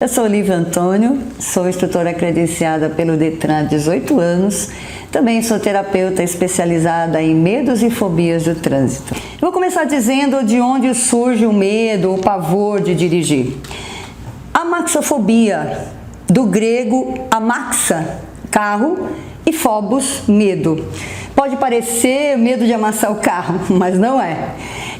Eu sou Olivia Antônio, sou instrutora credenciada pelo Detran há 18 anos, também sou terapeuta especializada em medos e fobias do trânsito. Eu vou começar dizendo de onde surge o medo, o pavor de dirigir. Amaxofobia, do grego amaxa, carro, e phobos, medo. Pode parecer medo de amassar o carro, mas não é.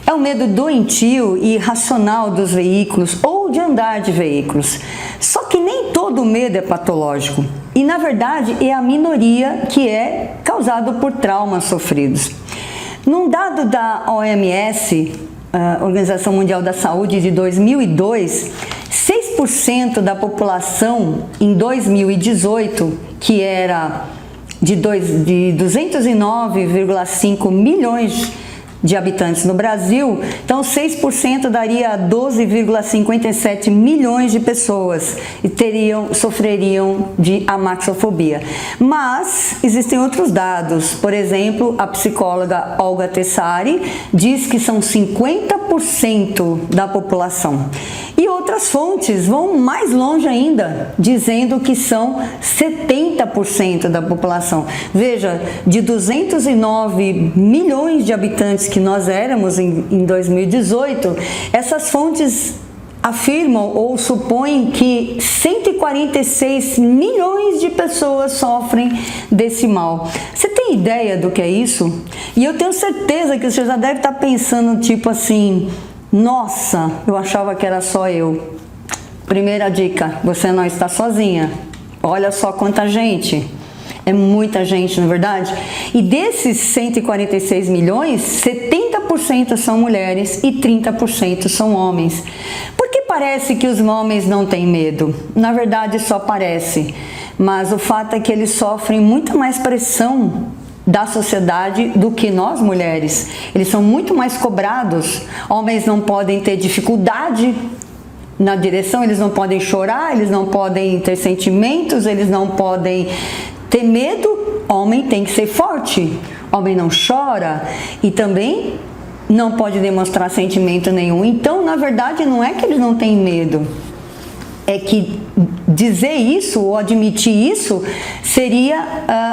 É um medo doentio e irracional dos veículos ou de andar de veículos. Só que nem todo medo é patológico e, na verdade, é a minoria que é causado por traumas sofridos. Num dado da OMS, Organização Mundial da Saúde, de 2002, 6% da população em 2018, que era de 209,5 milhões de habitantes no Brasil, então 6% daria 12,57 milhões de pessoas e sofreriam de amaxofobia. Mas existem outros dados, por exemplo, a psicóloga Olga Tessari diz que são 50% da população. E outras fontes vão mais longe ainda, dizendo que são 70% da população. Veja, de 209 milhões de habitantes que nós éramos em 2018, essas fontes afirmam ou supõem que 146 milhões de pessoas sofrem desse mal. Você tem ideia do que é isso? E eu tenho certeza que você já deve estar pensando tipo assim: nossa, eu achava que era só eu. Primeira dica, você não está sozinha. Olha só quanta gente. É muita gente, não é verdade? E desses 146 milhões, 70% são mulheres e 30% são homens. Por que parece que os homens não têm medo? Na verdade, só parece. Mas o fato é que eles sofrem muita mais pressão da sociedade do que nós mulheres. Eles são muito mais cobrados. Homens não podem ter dificuldade na direção, eles não podem chorar, eles não podem ter sentimentos, eles não podem ter medo. Homem tem que ser forte. Homem não chora e também não pode demonstrar sentimento nenhum. Então, na verdade, não é que eles não têm medo. É que dizer isso ou admitir isso seria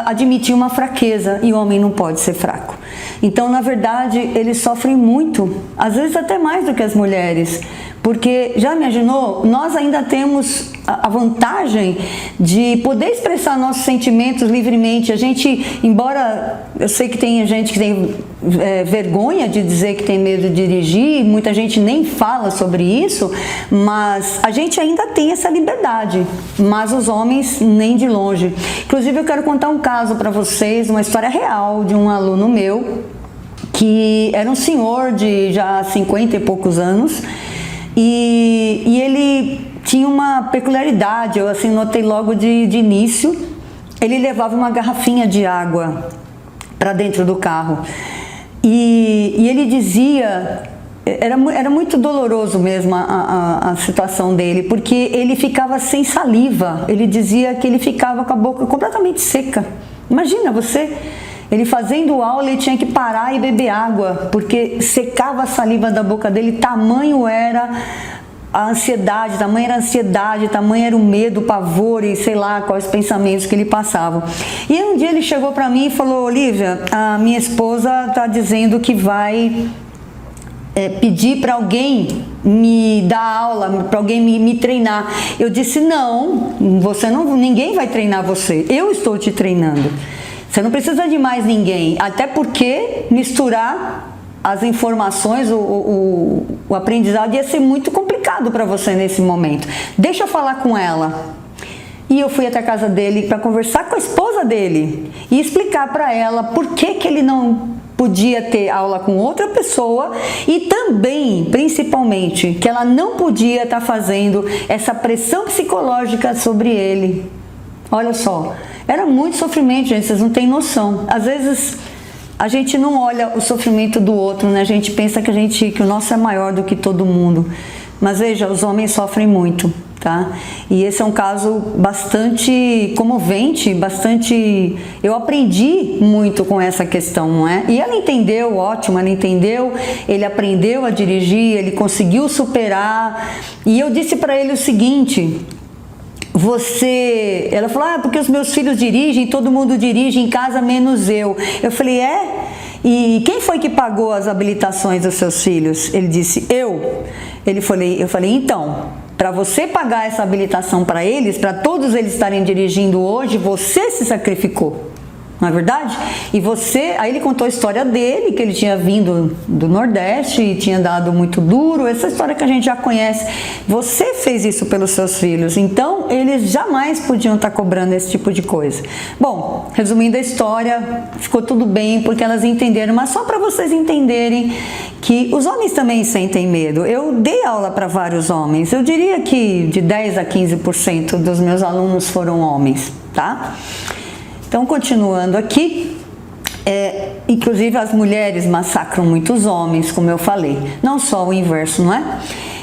admitir uma fraqueza, e o homem não pode ser fraco. Então, na verdade, eles sofrem muito, às vezes até mais do que as mulheres, porque, já imaginou, nós ainda temos a vantagem de poder expressar nossos sentimentos livremente. A gente, embora eu sei que tem gente que tem vergonha de dizer que tem medo de dirigir, muita gente nem fala sobre isso, mas a gente ainda tem essa liberdade, mas os homens nem de longe. Inclusive, eu quero contar um caso para vocês, uma história real de um aluno meu, que era um senhor de já 50 e poucos anos, e ele tinha uma peculiaridade, eu assim notei logo de início. Ele levava uma garrafinha de água para dentro do carro e ele dizia, era muito doloroso mesmo a situação dele, porque ele ficava sem saliva. Ele dizia que ele ficava com a boca completamente seca. Imagina você, ele fazendo aula, ele tinha que parar e beber água, porque secava a saliva da boca dele, tamanho era a ansiedade, tamanho era o medo, o pavor e sei lá quais pensamentos que ele passava. E um dia ele chegou para mim e falou: Olivia, a minha esposa está dizendo que vai pedir para alguém me dar aula, para alguém me treinar. Eu disse: não, ninguém vai treinar você, eu estou te treinando. Você não precisa de mais ninguém, até porque misturar as informações, o aprendizado ia ser muito complicado para você nesse momento. Deixa eu falar com ela. E eu fui até a casa dele para conversar com a esposa dele e explicar para ela por que ele não podia ter aula com outra pessoa e também, principalmente, que ela não podia estar fazendo essa pressão psicológica sobre ele. Olha só, era muito sofrimento, gente, vocês não têm noção. Às vezes a gente não olha o sofrimento do outro, né? A gente pensa que o nosso é maior do que todo mundo. Mas veja, os homens sofrem muito, tá? E esse é um caso bastante comovente, eu aprendi muito com essa questão, não é? E ela entendeu, ótimo, ela entendeu, ele aprendeu a dirigir, ele conseguiu superar. E eu disse para ele o seguinte: ela falou, porque os meus filhos dirigem, todo mundo dirige em casa, menos eu. Eu falei, e quem foi que pagou as habilitações dos seus filhos? Ele disse, eu. Eu falei, então, para você pagar essa habilitação para eles, para todos eles estarem dirigindo hoje, você se sacrificou. Não é verdade? Aí ele contou a história dele, que ele tinha vindo do Nordeste e tinha dado muito duro, essa história que a gente já conhece. Você fez isso pelos seus filhos, então eles jamais podiam estar cobrando esse tipo de coisa. Bom, resumindo a história, ficou tudo bem porque elas entenderam, mas só para vocês entenderem que os homens também sentem medo. Eu dei aula para vários homens, eu diria que de 10 a 15% dos meus alunos foram homens, tá? Então, continuando aqui, inclusive as mulheres massacram muitos homens, como eu falei, não só o inverso, não é?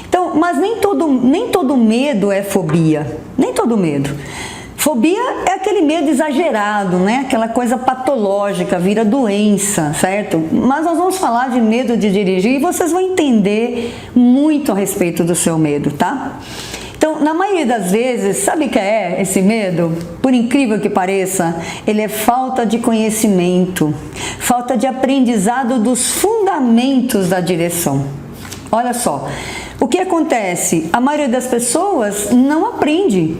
Então, mas nem todo medo é fobia, nem todo medo. Fobia é aquele medo exagerado, né? Aquela coisa patológica, vira doença, certo? Mas nós vamos falar de medo de dirigir e vocês vão entender muito a respeito do seu medo, tá? Então, na maioria das vezes, sabe o que é esse medo? Por incrível que pareça, ele é falta de conhecimento, falta de aprendizado dos fundamentos da direção. Olha só, o que acontece? A maioria das pessoas não aprende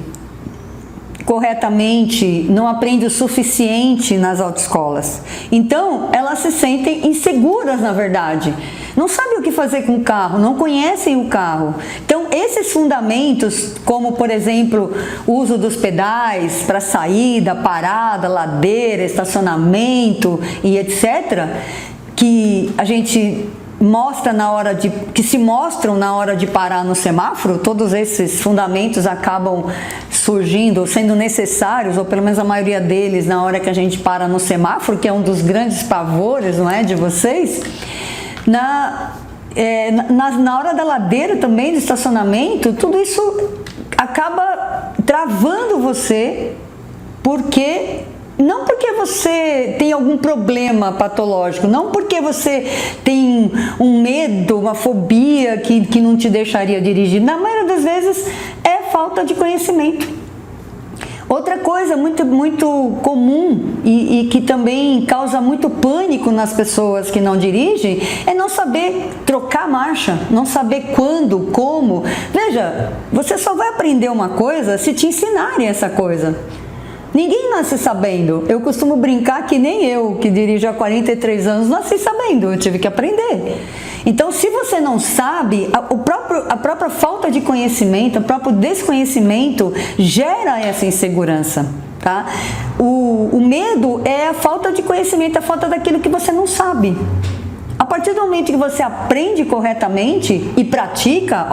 corretamente, não aprende o suficiente nas autoescolas. Então, elas se sentem inseguras, na verdade. Não sabem o que fazer com o carro, não conhecem o carro. Então, esses fundamentos, como, por exemplo, o uso dos pedais para saída, parada, ladeira, estacionamento e etc., que a gente se mostram na hora de parar no semáforo, todos esses fundamentos acabam surgindo, sendo necessários, ou pelo menos a maioria deles, na hora que a gente para no semáforo, que é um dos grandes pavores, não é, de vocês? Na hora da ladeira também, do estacionamento, tudo isso acaba travando você, não porque você tem algum problema patológico, não porque você tem um medo, uma fobia que não te deixaria dirigir. Na maioria das vezes é falta de conhecimento. Outra coisa muito, muito comum e que também causa muito pânico nas pessoas que não dirigem é não saber trocar marcha, não saber quando, como. Veja, você só vai aprender uma coisa se te ensinarem essa coisa. Ninguém nasce sabendo. Eu costumo brincar que nem eu, que dirijo há 43 anos, nasci sabendo, eu tive que aprender. Então, se você não sabe, a própria falta de conhecimento, o próprio desconhecimento gera essa insegurança, tá? O medo é a falta de conhecimento, a falta daquilo que você não sabe. A partir do momento que você aprende corretamente e pratica,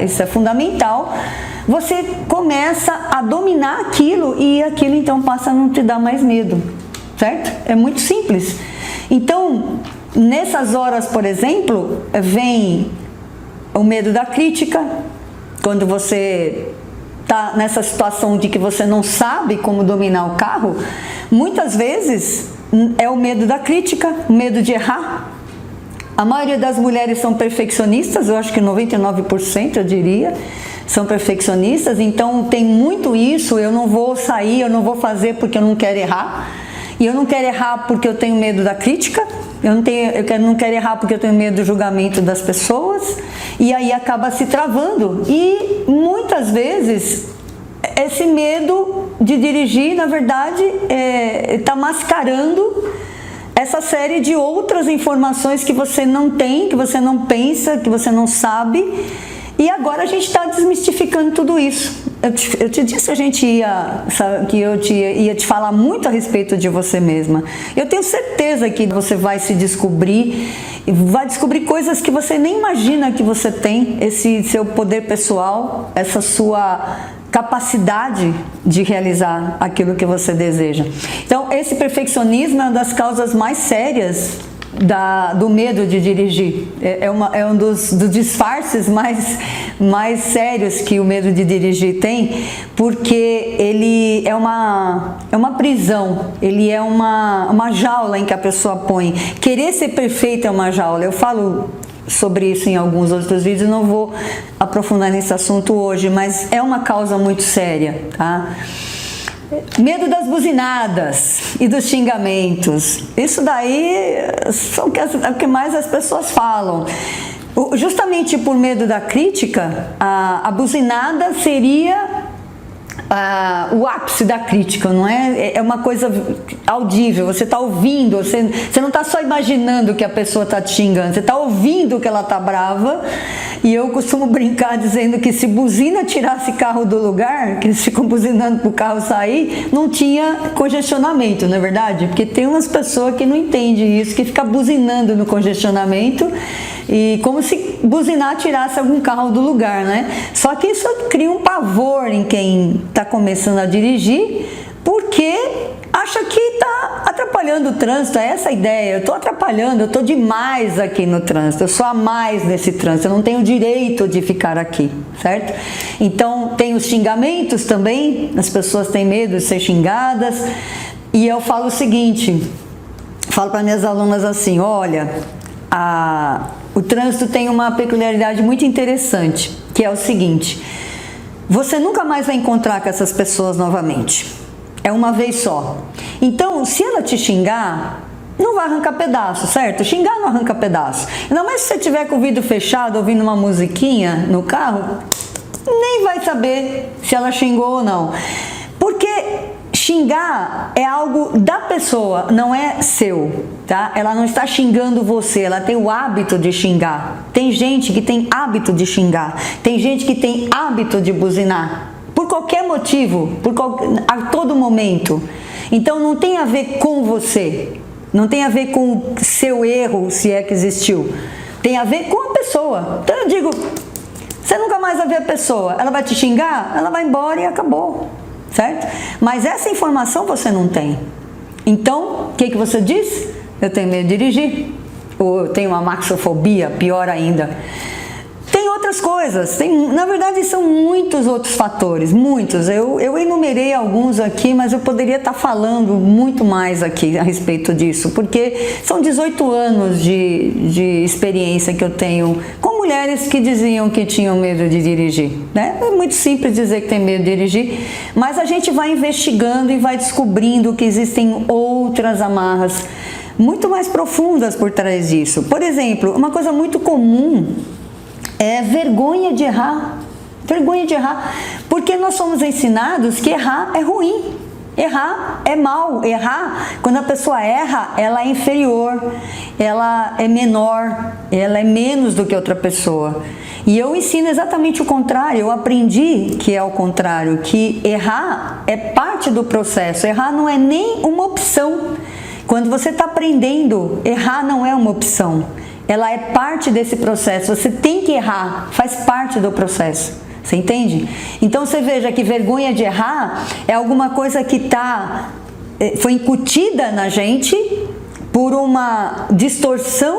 isso é fundamental, você começa a dominar aquilo e aquilo então passa a não te dar mais medo, certo? É muito simples. Então, nessas horas, por exemplo, vem o medo da crítica, quando você está nessa situação de que você não sabe como dominar o carro, muitas vezes é o medo da crítica, o medo de errar. A maioria das mulheres são perfeccionistas, eu acho que 99% eu diria, são perfeccionistas, então tem muito isso, eu não vou sair, eu não vou fazer porque eu não quero errar. E eu não quero errar porque eu tenho medo da crítica, eu não quero errar porque eu tenho medo do julgamento das pessoas, e aí acaba se travando. E muitas vezes esse medo de dirigir, na verdade, está mascarando essa série de outras informações que você não tem, que você não pensa, que você não sabe. E agora a gente está desmistificando tudo isso. Eu te disse que eu ia te falar muito a respeito de você mesma. Eu tenho certeza que você vai se descobrir, vai descobrir coisas que você nem imagina que você tem, esse seu poder pessoal, essa sua capacidade de realizar aquilo que você deseja. Então, esse perfeccionismo é uma das causas mais sérias do medo de dirigir. É um dos disfarces mais sérios que o medo de dirigir tem, porque ele é uma prisão, ele é uma jaula em que a pessoa põe. Querer ser perfeito é uma jaula. Eu falo sobre isso em alguns outros vídeos, não vou aprofundar nesse assunto hoje, mas é uma causa muito séria, tá? Medo das buzinadas e dos xingamentos. Isso daí são o que mais as pessoas falam. Justamente por medo da crítica, a buzinada seria o ápice da crítica, não é? É uma coisa audível, você está ouvindo, você não está só imaginando que a pessoa está te xingando, você está ouvindo que ela está brava. E eu costumo brincar dizendo que se buzina tirasse carro do lugar, que eles ficam buzinando para o carro sair, não tinha congestionamento, não é verdade? Porque tem umas pessoas que não entendem isso, que fica buzinando no congestionamento, e como se buzinar tirasse algum carro do lugar, né? Só que isso cria um pavor em quem está começando a dirigir, porque acha que está atrapalhando o trânsito. É essa a ideia: eu estou atrapalhando, eu estou demais aqui no trânsito, eu sou a mais nesse trânsito, eu não tenho direito de ficar aqui, certo? Então tem os xingamentos também, as pessoas têm medo de ser xingadas, e eu falo o seguinte, falo para minhas alunas assim: olha, o trânsito tem uma peculiaridade muito interessante, que é o seguinte: você nunca mais vai encontrar com essas pessoas novamente. É uma vez só. Então, se ela te xingar, não vai arrancar pedaço, certo? Xingar não arranca pedaço. Ainda mais se você tiver com o vidro fechado, ouvindo uma musiquinha no carro, nem vai saber se ela xingou ou não. Porque xingar é algo da pessoa, não é seu, tá? Ela não está xingando você, ela tem o hábito de xingar. Tem gente que tem hábito de xingar. Tem gente que tem hábito de buzinar. Por qualquer motivo, a todo momento. Então não tem a ver com você, não tem a ver com o seu erro, se é que existiu. Tem a ver com a pessoa. Então eu digo, você nunca mais vai ver a pessoa, ela vai te xingar, ela vai embora e acabou, certo? Mas essa informação você não tem. Então, o que você diz? Eu tenho medo de dirigir, ou eu tenho uma maxofobia, pior ainda. Tem outras coisas, na verdade são muitos outros fatores, muitos. Eu enumerei alguns aqui, mas eu poderia estar falando muito mais aqui a respeito disso, porque são 18 anos de experiência que eu tenho com mulheres que diziam que tinham medo de dirigir, né? É muito simples dizer que tem medo de dirigir, mas a gente vai investigando e vai descobrindo que existem outras amarras muito mais profundas por trás disso. Por exemplo, uma coisa muito comum é vergonha de errar. Vergonha de errar. Porque nós somos ensinados que errar é ruim. Errar é mal. Errar, quando a pessoa erra, ela é inferior, ela é menor, ela é menos do que outra pessoa. E eu ensino exatamente o contrário. Eu aprendi que é o contrário, que errar é parte do processo. Errar não é nem uma opção. Quando você está aprendendo, errar não é uma opção. Ela é parte desse processo, você tem que errar, faz parte do processo, você entende? Então você veja que vergonha de errar é alguma coisa que foi incutida na gente por uma distorção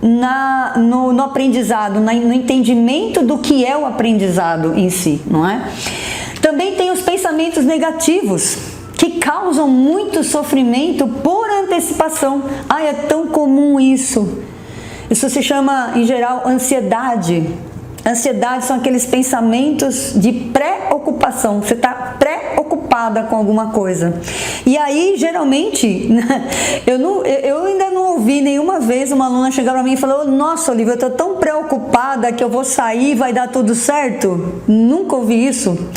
no aprendizado, no entendimento do que é o aprendizado em si, não é? Também tem os pensamentos negativos, que causam muito sofrimento por antecipação. É tão comum isso. Isso se chama, em geral, ansiedade. Ansiedade são aqueles pensamentos de preocupação. Você está preocupada com alguma coisa. E aí, geralmente, eu ainda não ouvi nenhuma vez uma aluna chegar para mim e falar: nossa, Olivia, eu estou tão preocupada que eu vou sair e vai dar tudo certo. Nunca ouvi isso.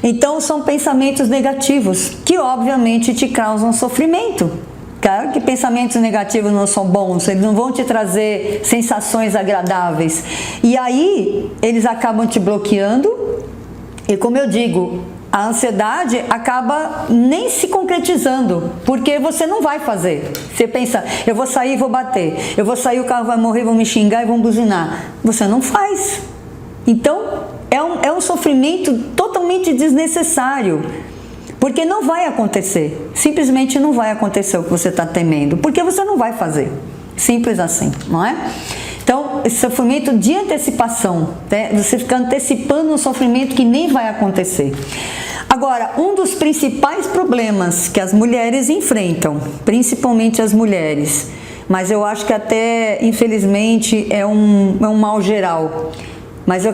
Então, são pensamentos negativos que, obviamente, te causam sofrimento. Claro que pensamentos negativos não são bons, eles não vão te trazer sensações agradáveis. E aí, eles acabam te bloqueando. E como eu digo, a ansiedade acaba nem se concretizando, porque você não vai fazer. Você pensa: eu vou sair e vou bater. Eu vou sair, o carro vai morrer, vão me xingar e vão buzinar. Você não faz. Então, é um sofrimento totalmente desnecessário. Porque não vai acontecer, simplesmente não vai acontecer o que você está temendo, porque você não vai fazer, simples assim, não é? Então, esse sofrimento de antecipação, né? Você fica antecipando um sofrimento que nem vai acontecer. Agora, um dos principais problemas que as mulheres enfrentam, principalmente as mulheres, mas eu acho que até, infelizmente, é um mal geral. Mas eu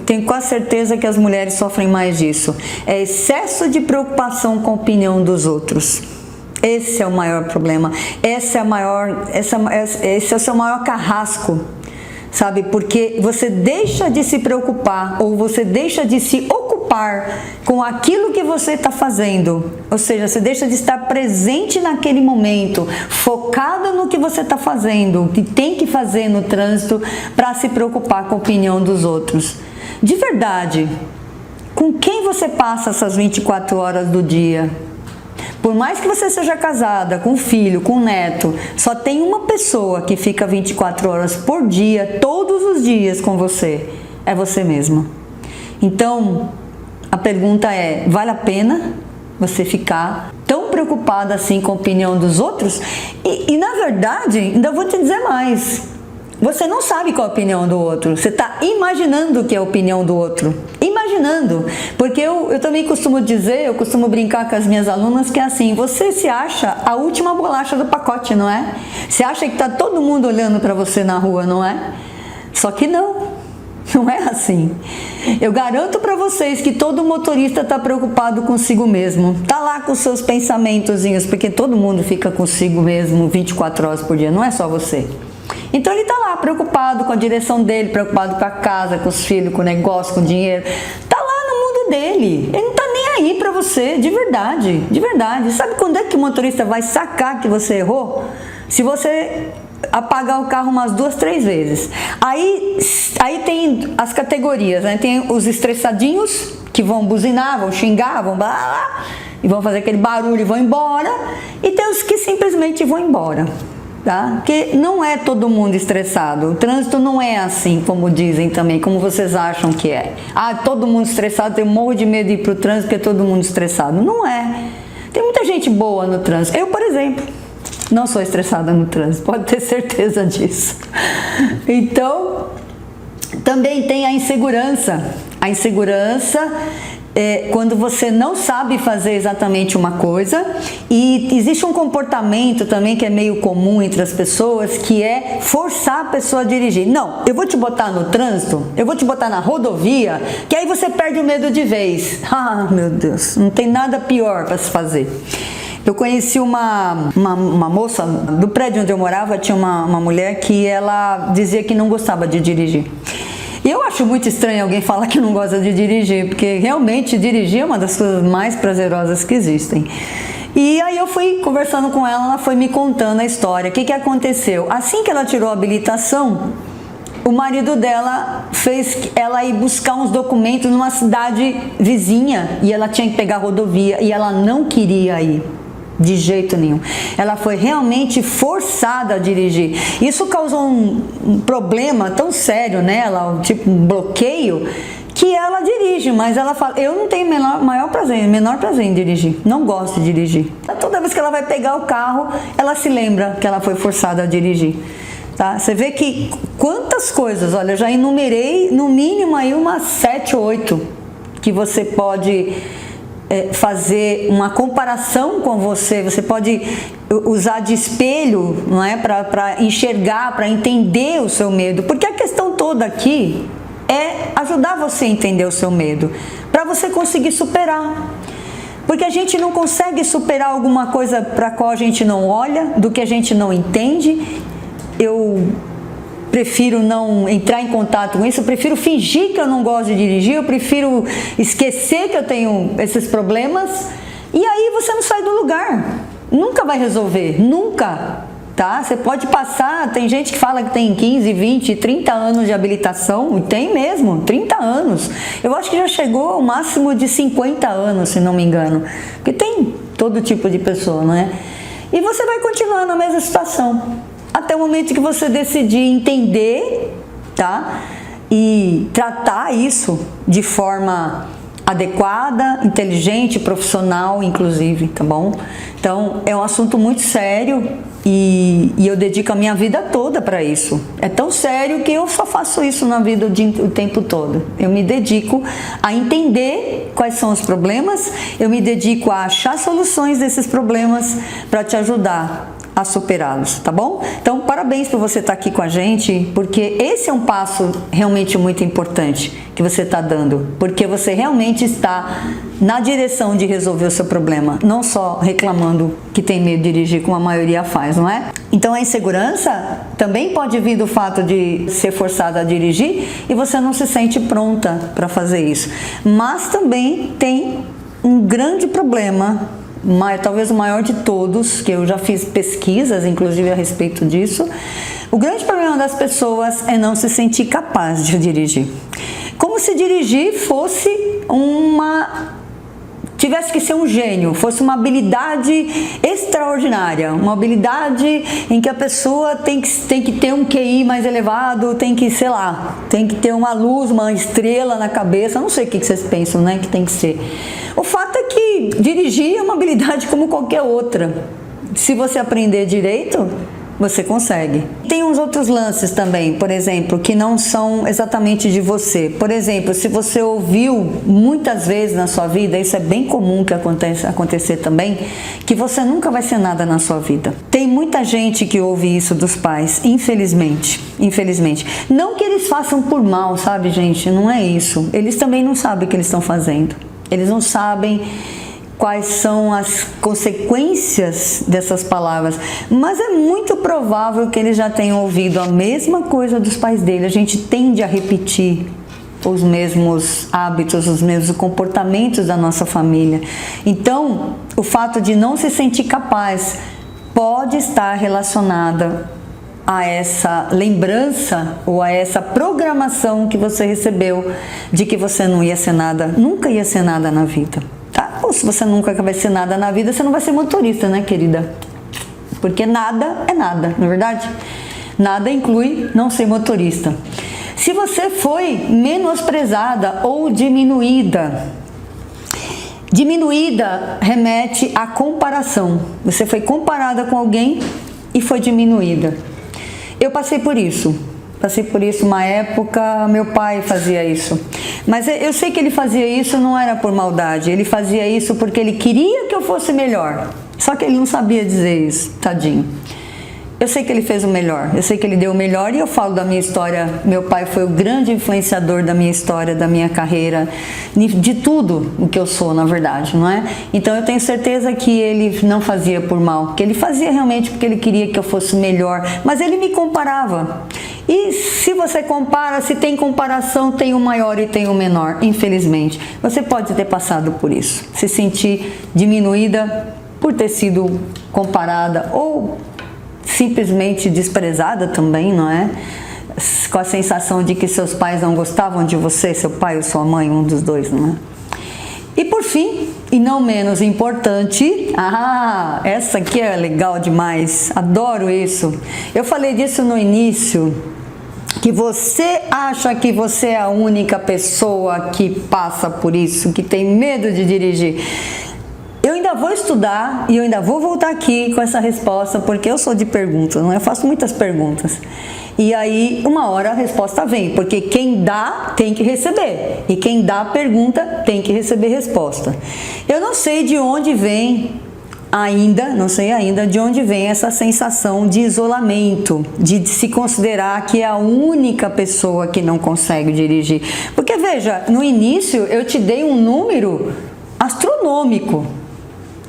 tenho quase certeza que as mulheres sofrem mais disso. É excesso de preocupação com a opinião dos outros. Esse é o maior problema. Esse é o seu maior carrasco, sabe? Porque você deixa de se preocupar ou você deixa de se ocupar com aquilo que você está fazendo. Ou seja, você deixa de estar presente naquele momento, focada no que você está fazendo, o que tem que fazer no trânsito, para se preocupar com a opinião dos outros. De verdade, com quem você passa essas 24 horas do dia? Por mais que você seja casada, com filho, com neto, só tem uma pessoa que fica 24 horas por dia, todos os dias com você. É você mesma. Então, a pergunta é, vale a pena você ficar tão preocupada assim com a opinião dos outros? E na verdade, ainda vou te dizer mais. Você não sabe qual é a opinião do outro. Você está imaginando que é a opinião do outro. Imaginando. Porque eu também costumo dizer, eu costumo brincar com as minhas alunas que é assim, você se acha a última bolacha do pacote, não é? Você acha que está todo mundo olhando para você na rua, não é? Só que não. Não é assim. Eu garanto para vocês que todo motorista está preocupado consigo mesmo. Está lá com seus pensamentozinhos, porque todo mundo fica consigo mesmo 24 horas por dia, não é só você. Então ele está lá preocupado com a direção dele, preocupado com a casa, com os filhos, com o negócio, com o dinheiro. Está lá no mundo dele. Ele não está nem aí para você, de verdade, de verdade. Sabe quando é que o motorista vai sacar que você errou? Se você apagar o carro umas 2, 3 vezes. Aí tem as categorias, né? Tem os estressadinhos que vão buzinar, vão xingar, vão blá, blá, e vão fazer aquele barulho e vão embora. E tem os que simplesmente vão embora. Tá? Porque não é todo mundo estressado. O trânsito não é assim, como dizem também, como vocês acham que é. Ah, todo mundo estressado, eu morro de medo de ir para o trânsito porque é todo mundo estressado. Não é. Tem muita gente boa no trânsito. Eu, por exemplo, não sou estressada no trânsito, pode ter certeza disso. Então, também tem a insegurança. A insegurança é quando você não sabe fazer exatamente uma coisa, e existe um comportamento também que é meio comum entre as pessoas, que é forçar a pessoa a dirigir. Não, eu vou te botar no trânsito, eu vou te botar na rodovia, que aí você perde o medo de vez. Ah, meu Deus, não tem nada pior para se fazer. Eu conheci uma moça, do prédio onde eu morava, tinha uma mulher que ela dizia que não gostava de dirigir. E eu acho muito estranho alguém falar que não gosta de dirigir, porque realmente dirigir é uma das coisas mais prazerosas que existem. E aí eu fui conversando com ela foi me contando a história. O que aconteceu? Assim que ela tirou a habilitação, o marido dela fez ela ir buscar uns documentos numa cidade vizinha, e ela tinha que pegar a rodovia, e ela não queria ir. De jeito nenhum. Ela foi realmente forçada a dirigir. Isso causou um problema tão sério nela, tipo um bloqueio, que ela dirige, mas ela fala, eu não tenho menor prazer em dirigir. Não gosto de dirigir. Toda vez que ela vai pegar o carro, ela se lembra que ela foi forçada a dirigir. Tá? Você vê que quantas coisas, olha, eu já enumerei no mínimo aí umas 7 ou 8 que você pode fazer uma comparação com você pode usar de espelho, não é, para enxergar, para entender o seu medo, porque a questão toda aqui é ajudar você a entender o seu medo, para você conseguir superar, porque a gente não consegue superar alguma coisa para a qual a gente não olha, do que a gente não entende. Eu prefiro não entrar em contato com isso, eu prefiro fingir que eu não gosto de dirigir, eu prefiro esquecer que eu tenho esses problemas, e aí você não sai do lugar, nunca vai resolver, nunca, tá? Você pode passar, tem gente que fala que tem 15, 20, 30 anos de habilitação, e tem mesmo, 30 anos, eu acho que já chegou ao máximo de 50 anos, se não me engano, porque tem todo tipo de pessoa, não é? E você vai continuar na mesma situação, até o momento que você decidir entender, tá? E tratar isso de forma adequada, inteligente, profissional, inclusive, tá bom? Então, é um assunto muito sério e eu dedico a minha vida toda para isso. É tão sério que eu só faço isso na vida o tempo todo. Eu me dedico a entender quais são os problemas, eu me dedico a achar soluções desses problemas para te ajudar a superá-los, tá bom? Então, parabéns por você estar aqui com a gente, porque esse é um passo realmente muito importante que você está dando, porque você realmente está na direção de resolver o seu problema, não só reclamando que tem medo de dirigir, como a maioria faz, não é? Então, a insegurança também pode vir do fato de ser forçada a dirigir e você não se sente pronta para fazer isso. Mas também tem um grande problema, talvez o maior de todos, que eu já fiz pesquisas, inclusive, a respeito disso. O grande problema das pessoas é não se sentir capaz de dirigir. Como se dirigir fosse tivesse que ser um gênio, fosse uma habilidade extraordinária, uma habilidade em que a pessoa tem que ter um QI mais elevado, tem que ter uma luz, uma estrela na cabeça, não sei o que vocês pensam, né, que tem que ser. O fato é que dirigir é uma habilidade como qualquer outra. Se você aprender direito, você consegue. Tem uns outros lances também, por exemplo, que não são exatamente de você. Por exemplo, se você ouviu muitas vezes na sua vida, isso é bem comum que acontecer também, que você nunca vai ser nada na sua vida. Tem muita gente que ouve isso dos pais, infelizmente. Não que eles façam por mal, sabe, gente? Não é isso. Eles também não sabem o que eles estão fazendo. Eles não sabem quais são as consequências dessas palavras, mas é muito provável que eles já tenham ouvido a mesma coisa dos pais dele. A gente tende a repetir os mesmos hábitos, os mesmos comportamentos da nossa família. Então, o fato de não se sentir capaz pode estar relacionada a essa lembrança ou a essa programação que você recebeu de que você não ia ser nada, nunca ia ser nada na vida. Ou se você nunca vai ser nada na vida, você não vai ser motorista, né, querida? Porque nada é nada, não é verdade? Nada inclui não ser motorista. Se você foi menosprezada ou diminuída remete à comparação. Você foi comparada com alguém e foi diminuída. Eu passei por isso uma época. Meu pai fazia isso, mas eu sei que ele fazia isso não era por maldade, ele fazia isso porque ele queria que eu fosse melhor, só que ele não sabia dizer isso, tadinho. Eu sei que ele fez o melhor, eu sei que ele deu o melhor, e eu falo da minha história. Meu pai foi o grande influenciador da minha história, da minha carreira, de tudo o que eu sou, na verdade, não é? Então eu tenho certeza que ele não fazia por mal, que ele fazia realmente porque ele queria que eu fosse melhor, mas ele me comparava. E se você compara, se tem comparação, tem o maior e tem o menor, infelizmente. Você pode ter passado por isso, se sentir diminuída por ter sido comparada ou simplesmente desprezada também, não é? Com a sensação de que seus pais não gostavam de você, seu pai ou sua mãe, um dos dois, não é? E por fim, e não menos importante, essa aqui é legal demais, adoro isso. Eu falei disso no início, que você acha que você é a única pessoa que passa por isso, que tem medo de dirigir. Eu ainda vou estudar e eu ainda vou voltar aqui com essa resposta, porque eu sou de perguntas, não é? Eu faço muitas perguntas. E aí, uma hora a resposta vem, porque quem dá tem que receber. E quem dá pergunta tem que receber resposta. Eu não sei de onde vem de onde vem essa sensação de isolamento, de se considerar que é a única pessoa que não consegue dirigir. Porque veja, no início eu te dei um número astronômico.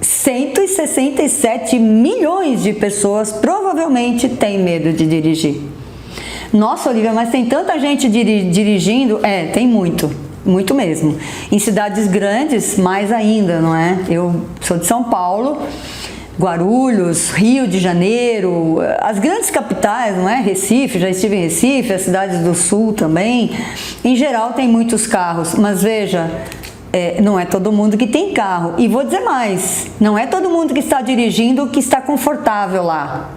167 milhões de pessoas provavelmente têm medo de dirigir. Nossa, Olivia, mas tem tanta gente dirigindo? Tem muito mesmo. Em cidades grandes, mais ainda, não é? Eu sou de São Paulo, Guarulhos, Rio de Janeiro, as grandes capitais, não é? Recife, já estive em Recife, as cidades do sul também. Em geral tem muitos carros, mas veja, não é todo mundo que tem carro. E vou dizer mais, não é todo mundo que está dirigindo que está confortável lá.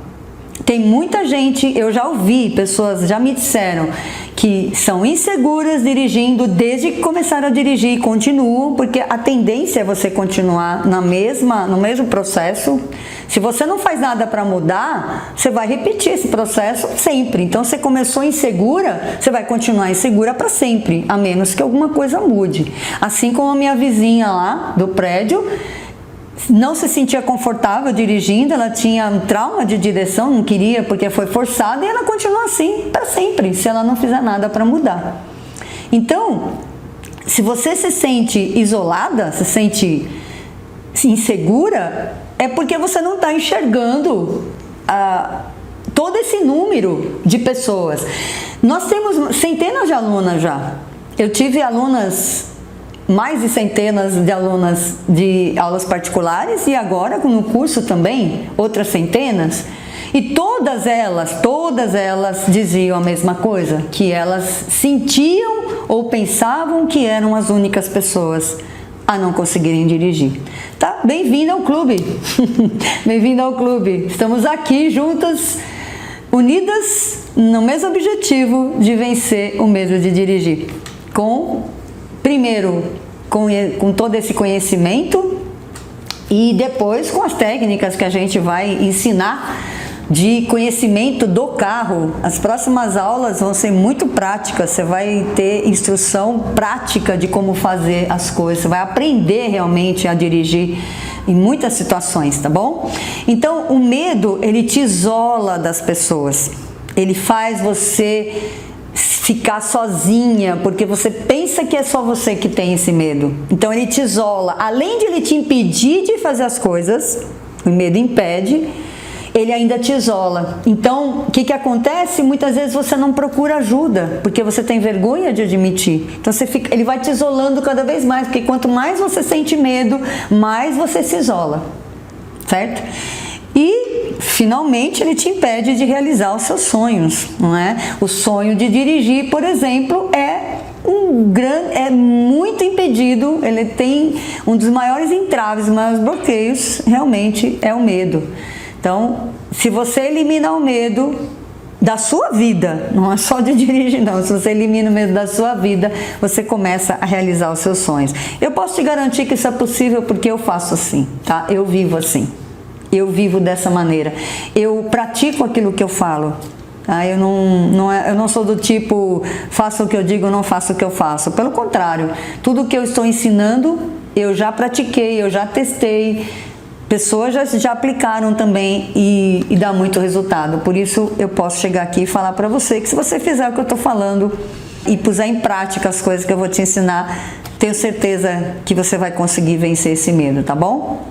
Tem muita gente, eu já ouvi, pessoas já me disseram que são inseguras dirigindo desde que começaram a dirigir e continuam, porque a tendência é você continuar no mesmo processo. Se você não faz nada para mudar, você vai repetir esse processo sempre. Então, você começou insegura, você vai continuar insegura para sempre, a menos que alguma coisa mude. Assim como a minha vizinha lá do prédio, não se sentia confortável dirigindo, ela tinha um trauma de direção, não queria porque foi forçada, e ela continua assim para sempre, se ela não fizer nada para mudar. Então, se você se sente isolada, se sente insegura, é porque você não está enxergando todo esse número de pessoas. Nós temos centenas de alunas já. Eu tive alunas, mais de centenas de alunas de aulas particulares, e agora no curso também, outras centenas. E todas elas diziam a mesma coisa, que elas sentiam ou pensavam que eram as únicas pessoas a não conseguirem dirigir. Tá? Bem-vindo ao clube! Bem-vindo ao clube! Estamos aqui juntas, unidas no mesmo objetivo de vencer o medo de dirigir. Primeiro, com todo esse conhecimento, e depois com as técnicas que a gente vai ensinar de conhecimento do carro. As próximas aulas vão ser muito práticas, você vai ter instrução prática de como fazer as coisas, você vai aprender realmente a dirigir em muitas situações, tá bom? Então, o medo, ele te isola das pessoas, ele faz você ficar sozinha, porque você pensa que é só você que tem esse medo. Então, ele te isola, além de ele te impedir de fazer as coisas, o medo impede, ele ainda te isola. Então, o que acontece? Muitas vezes você não procura ajuda, porque você tem vergonha de admitir. Então, ele vai te isolando cada vez mais, porque quanto mais você sente medo, mais você se isola, certo? E, finalmente, ele te impede de realizar os seus sonhos, não é? O sonho de dirigir, por exemplo, é muito impedido, ele tem um dos maiores entraves, maiores bloqueios, realmente é o medo. Então, se você elimina o medo da sua vida, não é só de dirigir não, se você elimina o medo da sua vida, você começa a realizar os seus sonhos. Eu posso te garantir que isso é possível porque eu faço assim, tá? Eu vivo assim, eu vivo dessa maneira, eu pratico aquilo que eu falo. Eu não sou do tipo, faço o que eu digo, não faço o que eu faço. Pelo contrário, tudo que eu estou ensinando, eu já pratiquei, eu já testei, pessoas já aplicaram também e dá muito resultado. Por isso eu posso chegar aqui e falar para você que se você fizer o que eu estou falando e puser em prática as coisas que eu vou te ensinar, tenho certeza que você vai conseguir vencer esse medo, tá bom?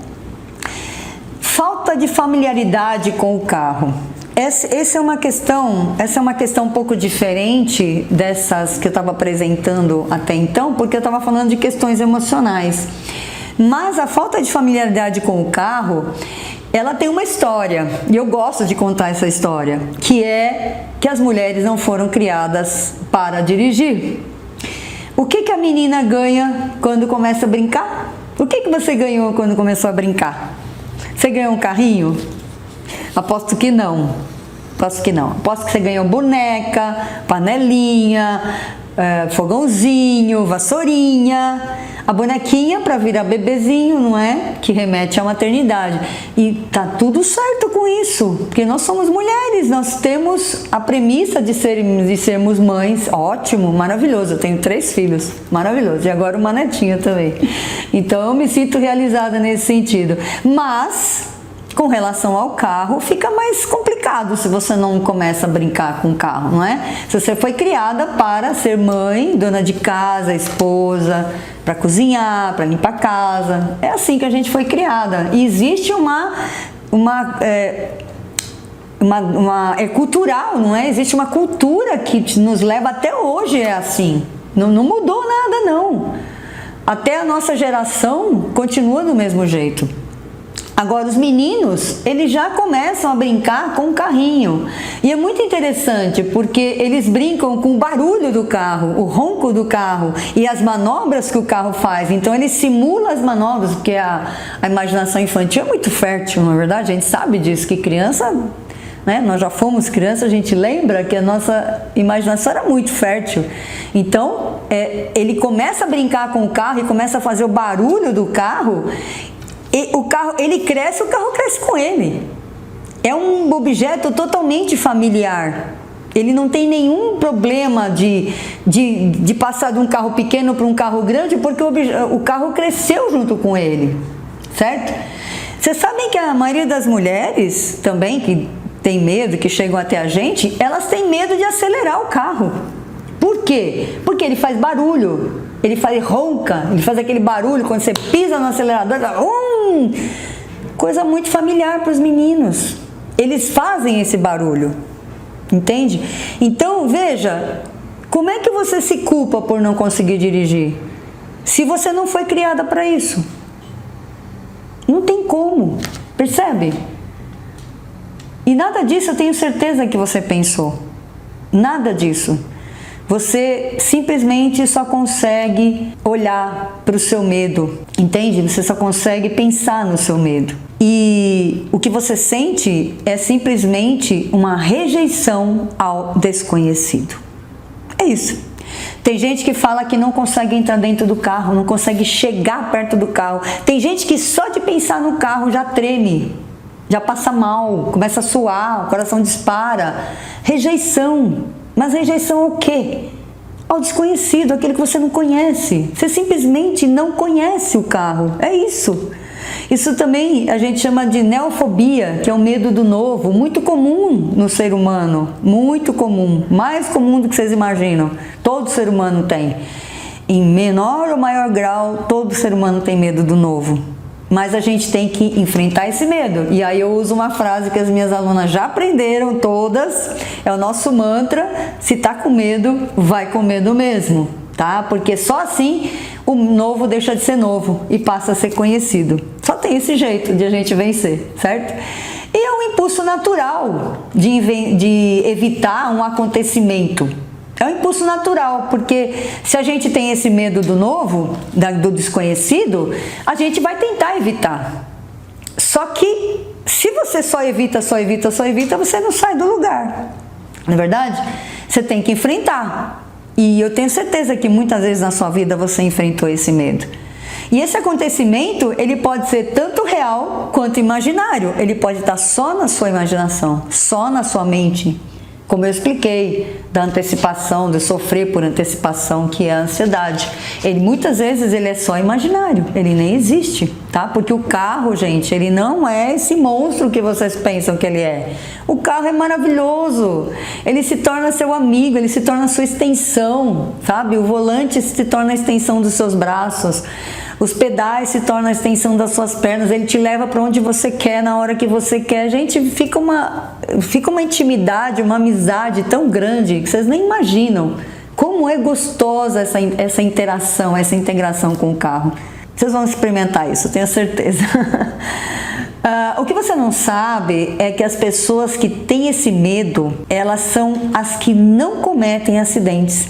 Falta de familiaridade com o carro. Essa é uma questão um pouco diferente dessas que eu estava apresentando até então, porque eu estava falando de questões emocionais. Mas a falta de familiaridade com o carro, ela tem uma história, e eu gosto de contar essa história, que é que as mulheres não foram criadas para dirigir. O que a menina ganha quando começa a brincar? O que você ganhou quando começou a brincar? Você ganhou um carrinho? Aposto que não. Aposto que você ganhou boneca, panelinha, fogãozinho, vassourinha, a bonequinha para virar bebezinho, não é? Que remete à maternidade. E tá tudo certo com isso, porque nós somos mulheres, nós temos a premissa de sermos mães. Ótimo, maravilhoso, eu tenho 3 filhos, maravilhoso, e agora uma netinha também. Então eu me sinto realizada nesse sentido. Mas com relação ao carro, fica mais complicado se você não começa a brincar com o carro, não é? Se você foi criada para ser mãe, dona de casa, esposa, para cozinhar, para limpar a casa, é assim que a gente foi criada. E existe é cultural, não é? Existe uma cultura que nos leva até hoje, é assim. Não mudou nada, não. Até a nossa geração continua do mesmo jeito. Agora, os meninos, eles já começam a brincar com o carrinho. E é muito interessante, porque eles brincam com o barulho do carro, o ronco do carro e as manobras que o carro faz. Então, eles simulam as manobras, porque a imaginação infantil é muito fértil, não é verdade? A gente sabe disso, que criança, né? Nós já fomos criança, a gente lembra que a nossa imaginação era muito fértil. Então, ele começa a brincar com o carro e começa a fazer o barulho do carro. E o carro, ele cresce, o carro cresce com ele. É um objeto totalmente familiar. Ele não tem nenhum problema de passar de um carro pequeno para um carro grande, porque o carro cresceu junto com ele. certo? Vocês sabem que a maioria das mulheres também que tem medo, que chegam até a gente, elas têm medo de acelerar o carro. Por quê? Porque ele faz barulho, ele faz ronca, ele faz aquele barulho quando você pisa no acelerador, coisa muito familiar para os meninos. Eles fazem esse barulho, entende? Então, veja, como é que você se culpa por não conseguir dirigir? Se você não foi criada para isso. Não tem como, percebe? E nada disso eu tenho certeza que você pensou. Nada disso. Você simplesmente só consegue olhar para o seu medo, entende? Você só consegue pensar no seu medo. E o que você sente é simplesmente uma rejeição ao desconhecido. É isso. Tem gente que fala que não consegue entrar dentro do carro, não consegue chegar perto do carro. Tem gente que só de pensar no carro já treme, já passa mal, começa a suar, o coração dispara. Rejeição. Mas rejeição ao quê? Ao desconhecido, aquele que você não conhece. Você simplesmente não conhece o carro. É isso. Isso também a gente chama de neofobia, que é o medo do novo, muito comum no ser humano, muito comum, mais comum do que vocês imaginam. Todo ser humano tem. Em menor ou maior grau, todo ser humano tem medo do novo. Mas a gente tem que enfrentar esse medo. E aí eu uso uma frase que as minhas alunas já aprenderam todas, é o nosso mantra: se tá com medo, vai com medo mesmo, tá? Porque só assim o novo deixa de ser novo e passa a ser conhecido. Só tem esse jeito de a gente vencer, certo? E é um impulso natural de evitar um acontecimento. É um impulso natural, porque se a gente tem esse medo do novo, do desconhecido, a gente vai tentar evitar. Só que se você só evita, você não sai do lugar. Não é verdade? Você tem que enfrentar. E eu tenho certeza que muitas vezes na sua vida você enfrentou esse medo. E esse acontecimento, ele pode ser tanto real quanto imaginário. Ele pode estar só na sua imaginação, só na sua mente. Como eu expliquei, da antecipação, de sofrer por antecipação, que é a ansiedade. Muitas vezes ele é só imaginário, ele nem existe, tá? Porque o carro, gente, ele não é esse monstro que vocês pensam que ele é. O carro é maravilhoso, ele se torna seu amigo, ele se torna sua extensão, sabe? O volante se torna a extensão dos seus braços. Os pedais se tornam a extensão das suas pernas, ele te leva para onde você quer, na hora que você quer. Gente, fica uma intimidade, uma amizade tão grande que vocês nem imaginam como é gostosa essa interação, essa integração com o carro. Vocês vão experimentar isso, tenho certeza. O que você não sabe é que as pessoas que têm esse medo, elas são as que não cometem acidentes.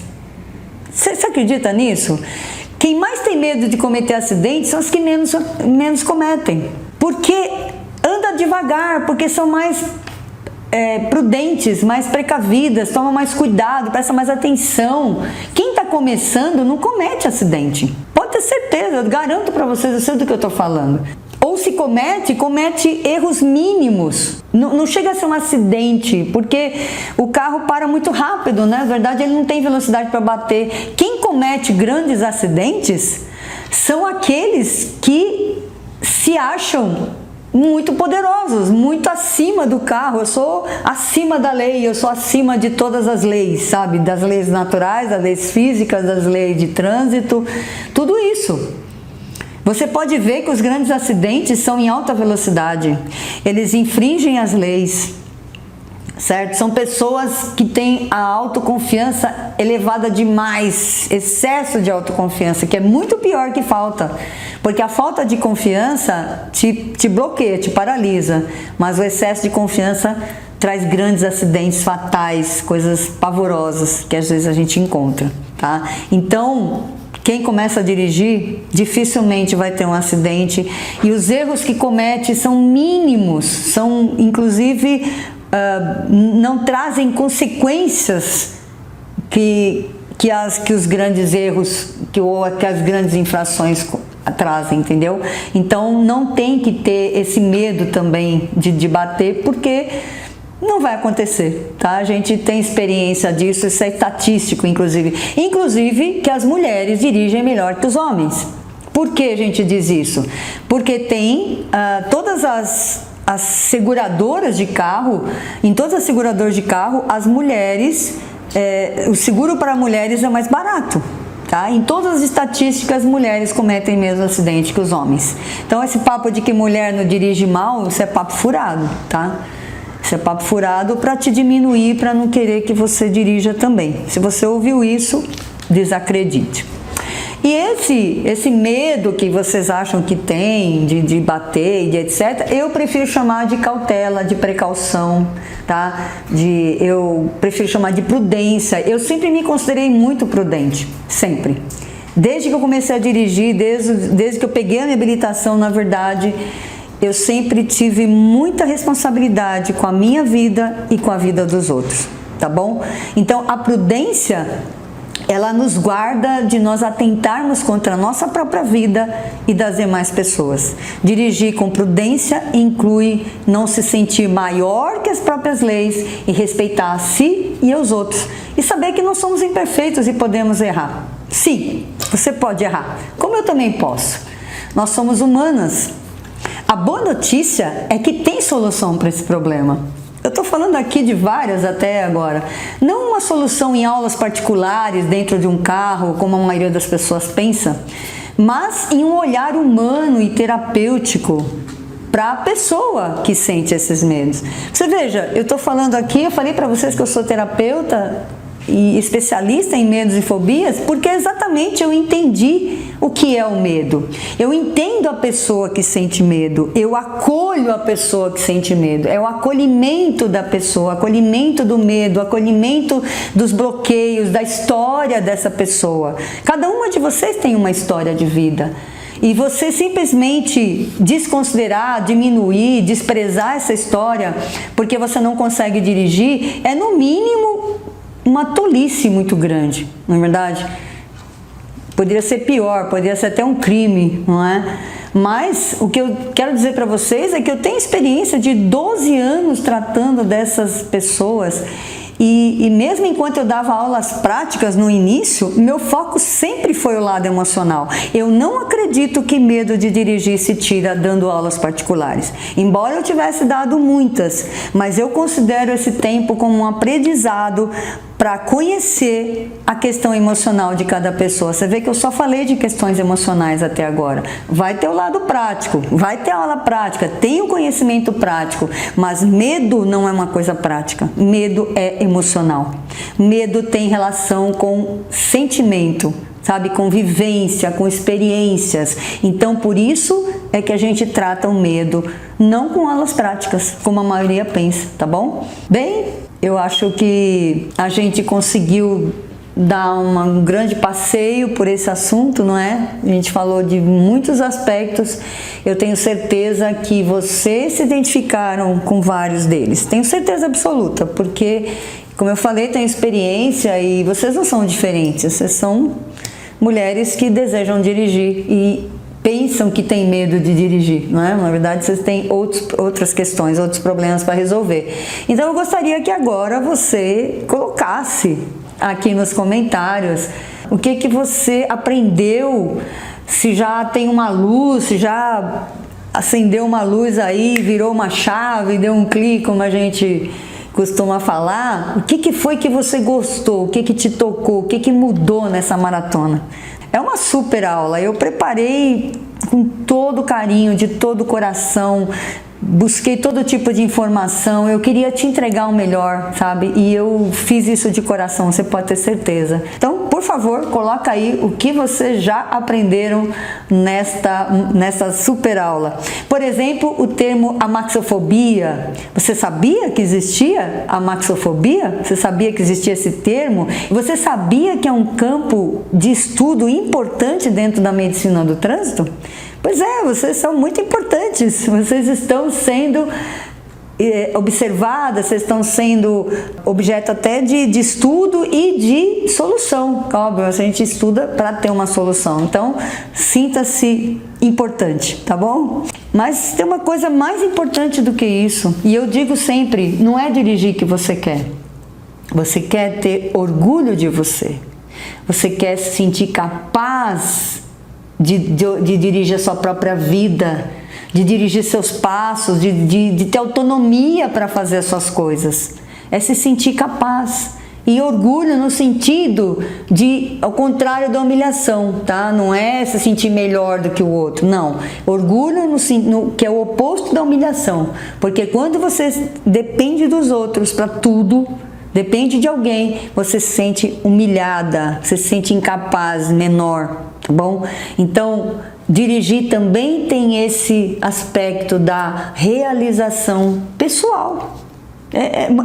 Você acredita nisso? Quem mais tem medo de cometer acidentes são os que menos cometem. Porque anda devagar, porque são mais prudentes, mais precavidas, tomam mais cuidado, prestam mais atenção. Quem está começando não comete acidente. Pode ter certeza, eu garanto para vocês, eu sei do que eu estou falando. Ou se comete erros mínimos. Não chega a ser um acidente, porque o carro para muito rápido, né? Na verdade, ele não tem velocidade para bater. Quem comete grandes acidentes são aqueles que se acham muito poderosos, muito acima do carro. Eu sou acima da lei, eu sou acima de todas as leis, sabe? Das leis naturais, das leis físicas, das leis de trânsito, tudo isso. Você pode ver que os grandes acidentes são em alta velocidade, eles infringem as leis, certo? São pessoas que têm a autoconfiança elevada demais, excesso de autoconfiança, que é muito pior que falta, porque a falta de confiança te bloqueia, te paralisa, mas o excesso de confiança traz grandes acidentes fatais, coisas pavorosas que às vezes a gente encontra, tá? Então, quem começa a dirigir dificilmente vai ter um acidente, e os erros que comete são mínimos, são inclusive não trazem consequências que os grandes erros ou que as grandes infrações trazem, entendeu? Então não tem que ter esse medo também de bater, porque não vai acontecer, tá? A gente tem experiência disso, isso é estatístico, inclusive que as mulheres dirigem melhor que os homens. Por que a gente diz isso? Porque tem todas as seguradoras de carro, em todas as seguradoras de carro, as mulheres, o seguro para mulheres é mais barato. Tá? Em todas as estatísticas, mulheres cometem menos acidente que os homens. Então, esse papo de que mulher não dirige mal, isso é papo furado, tá? Isso é papo furado para te diminuir, para não querer que você dirija também. Se você ouviu isso, desacredite. E esse medo que vocês acham que tem de bater, de etc., eu prefiro chamar de cautela, de precaução, tá? Eu prefiro chamar de prudência. Eu sempre me considerei muito prudente, sempre. Desde que eu comecei a dirigir, desde que eu peguei a minha habilitação, na verdade, eu sempre tive muita responsabilidade com a minha vida e com a vida dos outros, tá bom? Então, a prudência, ela nos guarda de nós atentarmos contra a nossa própria vida e das demais pessoas. Dirigir com prudência inclui não se sentir maior que as próprias leis e respeitar a si e aos outros. E saber que nós somos imperfeitos e podemos errar. Sim, você pode errar, como eu também posso. Nós somos humanas. A boa notícia é que tem solução para esse problema. Eu estou falando aqui de várias até agora. Não uma solução em aulas particulares dentro de um carro, como a maioria das pessoas pensa, mas em um olhar humano e terapêutico para a pessoa que sente esses medos. Você veja, eu estou falando aqui, eu falei para vocês que eu sou terapeuta e especialista em medos e fobias, porque exatamente eu entendi o que é o medo. Eu entendo a pessoa que sente medo, eu acolho a pessoa que sente medo. É o acolhimento da pessoa, o acolhimento do medo, o acolhimento dos bloqueios, da história dessa pessoa. Cada uma de vocês tem uma história de vida. E você simplesmente desconsiderar, diminuir, desprezar essa história porque você não consegue dirigir, é no mínimo uma tolice muito grande, não é verdade? Poderia ser pior, poderia ser até um crime, não é? Mas o que eu quero dizer para vocês é que eu tenho experiência de 12 anos tratando dessas pessoas e mesmo enquanto eu dava aulas práticas no início, meu foco sempre foi o lado emocional. Eu não acredito que medo de dirigir se tira dando aulas particulares. Embora eu tivesse dado muitas, mas eu considero esse tempo como um aprendizado para conhecer a questão emocional de cada pessoa. Você vê que eu só falei de questões emocionais até agora. Vai ter o lado prático, vai ter aula prática, tem o conhecimento prático, mas medo não é uma coisa prática. Medo é emocional. Medo tem relação com sentimento, sabe, com vivência, com experiências. Então, por isso é que a gente trata o medo não com aulas práticas, como a maioria pensa, tá bom? Bem, eu acho que a gente conseguiu dar um grande passeio por esse assunto, não é? A gente falou de muitos aspectos. Eu tenho certeza que vocês se identificaram com vários deles. Tenho certeza absoluta, porque, como eu falei, tenho experiência e vocês não são diferentes. Vocês são mulheres que desejam dirigir e pensam que tem medo de dirigir, não é? Na verdade, vocês têm outras questões, outros problemas para resolver. Então, eu gostaria que agora você colocasse aqui nos comentários o que você aprendeu, se já tem uma luz, se já acendeu uma luz aí, virou uma chave, deu um clique, como a gente costuma falar. O que foi que você gostou, o que te tocou, o que mudou nessa maratona? É uma super aula, eu preparei com todo carinho, de todo o coração, busquei todo tipo de informação, eu queria te entregar o melhor, sabe? E eu fiz isso de coração, você pode ter certeza. Então, por favor, coloca aí o que vocês já aprenderam nessa super aula. Por exemplo, o termo amaxofobia. Você sabia que existia a amaxofobia? Você sabia que existia esse termo? Você sabia que é um campo de estudo importante dentro da medicina do trânsito? Pois é, vocês são muito importantes, vocês estão sendo observadas, vocês estão sendo objeto até de estudo e de solução. Óbvio, a gente estuda para ter uma solução, então sinta-se importante, tá bom? Mas tem uma coisa mais importante do que isso, e eu digo sempre, não é dirigir que você quer ter orgulho de você, você quer se sentir capaz de dirigir a sua própria vida, de dirigir seus passos, de ter autonomia para fazer as suas coisas. É se sentir capaz. E orgulho no sentido de, ao contrário da humilhação, tá? Não é se sentir melhor do que o outro, não. Orgulho que é o oposto da humilhação. Porque quando você depende dos outros para tudo, depende de alguém, você se sente humilhada, você se sente incapaz, menor, tá bom? Então, dirigir também tem esse aspecto da realização pessoal.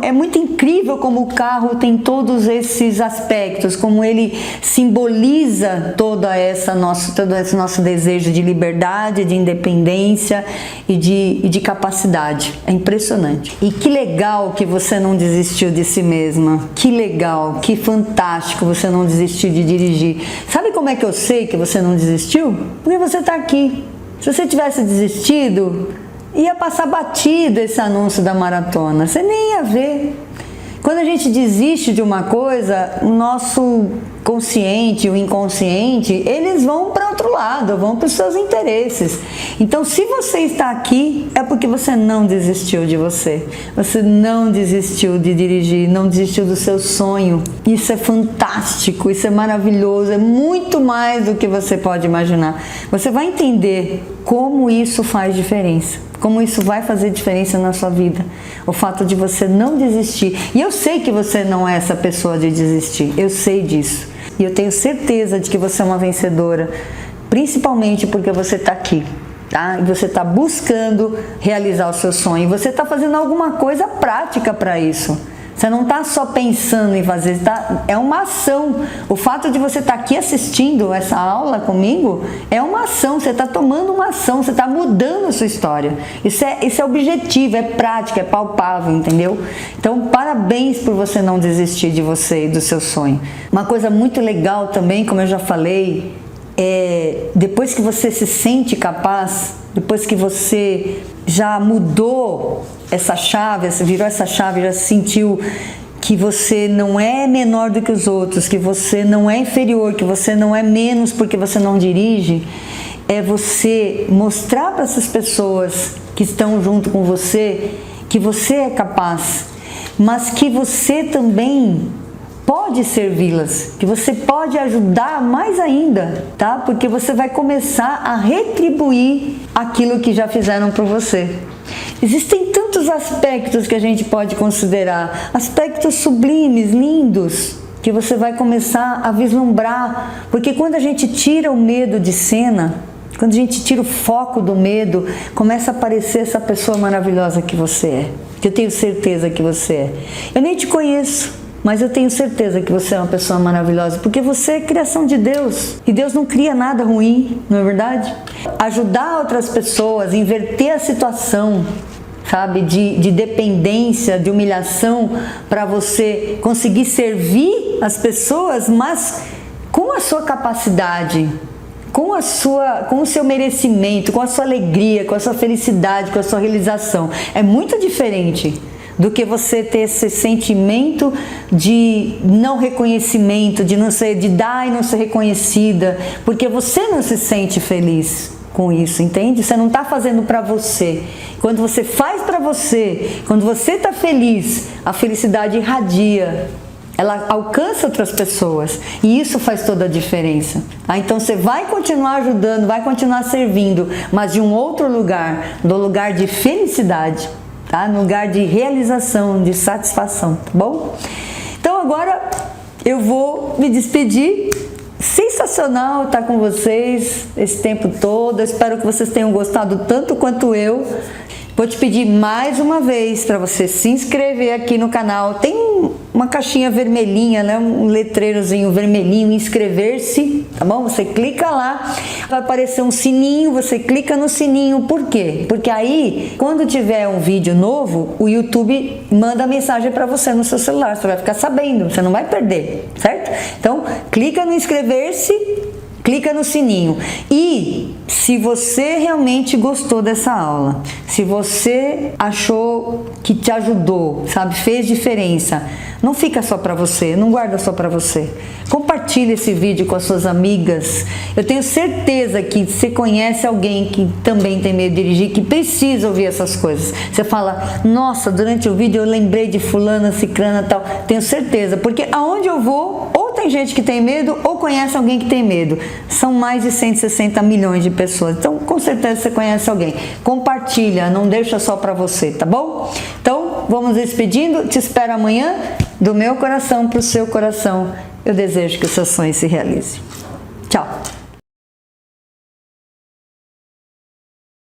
É muito incrível como o carro tem todos esses aspectos, como ele simboliza todo esse nosso desejo de liberdade, de independência e de capacidade. É impressionante. E que legal que você não desistiu de si mesma. Que legal, que fantástico você não desistiu de dirigir. Sabe como é que eu sei que você não desistiu? Porque você está aqui. Se você tivesse desistido, ia passar batido esse anúncio da maratona, você nem ia ver. Quando a gente desiste de uma coisa, o nosso consciente, o inconsciente, eles vão para outro lado, vão para os seus interesses. Então, se você está aqui, é porque você não desistiu de você. Você não desistiu de dirigir, não desistiu do seu sonho. Isso é fantástico, isso é maravilhoso, é muito mais do que você pode imaginar. Você vai entender como isso faz diferença. Como isso vai fazer diferença na sua vida. O fato de você não desistir. E eu sei que você não é essa pessoa de desistir. Eu sei disso. E eu tenho certeza de que você é uma vencedora. Principalmente porque você está aqui. Tá? E você está buscando realizar o seu sonho. E você está fazendo alguma coisa prática para isso. Você não está só pensando em fazer, é uma ação. O fato de você estar aqui assistindo essa aula comigo é uma ação. Você está tomando uma ação, você está mudando a sua história. Isso é objetivo, é prática, é palpável, entendeu? Então, parabéns por você não desistir de você e do seu sonho. Uma coisa muito legal também, como eu já falei, depois que você se sente capaz, depois que você já mudou essa chave, virou essa chave, já sentiu que você não é menor do que os outros, que você não é inferior, que você não é menos porque você não dirige, é você mostrar para essas pessoas que estão junto com você que você é capaz, mas que você também pode servi-las, que você pode ajudar mais ainda, tá? Porque você vai começar a retribuir aquilo que já fizeram por você. Existem tantos aspectos que a gente pode considerar, aspectos sublimes, lindos, que você vai começar a vislumbrar, porque quando a gente tira o medo de cena, quando a gente tira o foco do medo, começa a aparecer essa pessoa maravilhosa que você é, que eu tenho certeza que você é. Eu nem te conheço, mas eu tenho certeza que você é uma pessoa maravilhosa, porque você é criação de Deus. E Deus não cria nada ruim, não é verdade? Ajudar outras pessoas, inverter a situação, sabe, de dependência, de humilhação, para você conseguir servir as pessoas, mas com a sua capacidade, com o seu merecimento, com a sua alegria, com a sua felicidade, com a sua realização. É muito diferente do que você ter esse sentimento de não reconhecimento, de dar e não ser reconhecida, porque você não se sente feliz com isso, entende? Você não está fazendo para você. Quando você faz para você, quando você está feliz, a felicidade irradia, ela alcança outras pessoas e isso faz toda a diferença. Então você vai continuar ajudando, vai continuar servindo, mas de um outro lugar, do lugar de felicidade, tá? No lugar de realização, de satisfação, tá bom? Então agora eu vou me despedir. Sensacional estar com vocês esse tempo todo. Eu espero que vocês tenham gostado tanto quanto eu. Vou te pedir mais uma vez para você se inscrever aqui no canal. Tem uma caixinha vermelhinha, né? Um letreirozinho vermelhinho, inscrever-se, tá bom? Você clica lá, vai aparecer um sininho, você clica no sininho. Por quê? Porque aí, quando tiver um vídeo novo, o YouTube manda mensagem para você no seu celular. Você vai ficar sabendo, você não vai perder, certo? Então, clica no inscrever-se, clica no sininho. E se você realmente gostou dessa aula, se você achou que te ajudou, sabe, fez diferença, não fica só para você, não guarda só para você. Compartilhe esse vídeo com as suas amigas. Eu tenho certeza que você conhece alguém que também tem medo de dirigir, que precisa ouvir essas coisas. Você fala, nossa, durante o vídeo eu lembrei de fulana, cicrana e tal. Tenho certeza, porque aonde eu vou, ou tem gente que tem medo, ou conhece alguém que tem medo. São mais de 160 milhões de pessoas. Então, com certeza você conhece alguém. Compartilha, não deixa só para você, tá bom? Então, vamos despedindo. Te espero amanhã. Do meu coração para o seu coração, eu desejo que o seu sonho se realize. Tchau!